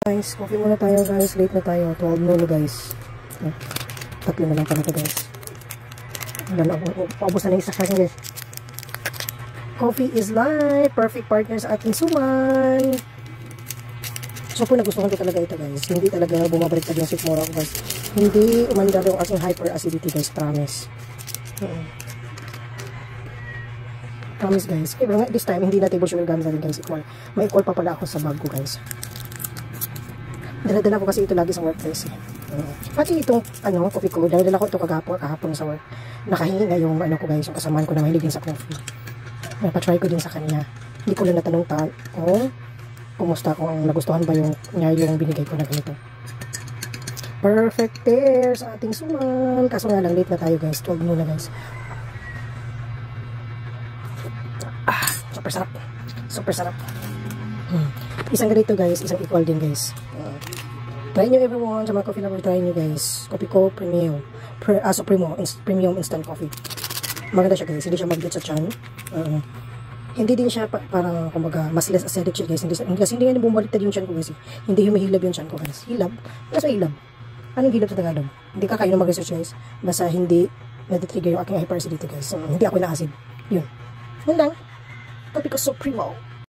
Guys, coffee muna tayo guys. Late na tayo. 12 noon guys. Tatlo na lang pala ito guys. Paubos na yung isa siya guys. Coffee is life. Perfect partner sa ating suman. So po nagustuhan ko talaga ito guys. Hindi talaga bumabaliktad yung sikmura ko guys. Hindi umanda yung aking hyperacidity guys. Promise. Promise guys. Pero this time hindi na table sugar gamit natin guys. May call pa pala ako sa bag ko guys. Dala-dala ko kasi ito lagi sa work guys. Pati itong coffee ko. Dala-dala ko ito kahapon sa work. Nakahingi na yung ko guys. Yung kasamaan ko na mahilig din sa coffee. Pa-try ko din sa kanya. Hindi ko lang natanong kung kumusta, kung nagustuhan ba yung binigay ko na ganito. Perfect pair sa ating suman. Kaso nga lang late na tayo guys. 12 noon na guys. Super sarap. Super sarap. Isang ganito guys. Isang equal din guys. Try nyo everyone sa mga coffee lover. Try nyo guys. Coffee Co Premium. Premium instant coffee. Maganda siya guys. Hindi siya mabigat sa chan. Hindi din siya parang kumbaga mas less acidic siya guys. Kasi hindi nga bumaliktad yung chan ko guys. Hindi humihilab yung chan ko guys. Hilab? Nasa hilab? Anong hilab sa Tagalog? Hindi ka kayo na mag-research guys. Basta hindi natitrigger yung aking hyperacidity guys. Hindi ako na acid. Yun. Yun lang. Coffee Co Supremo.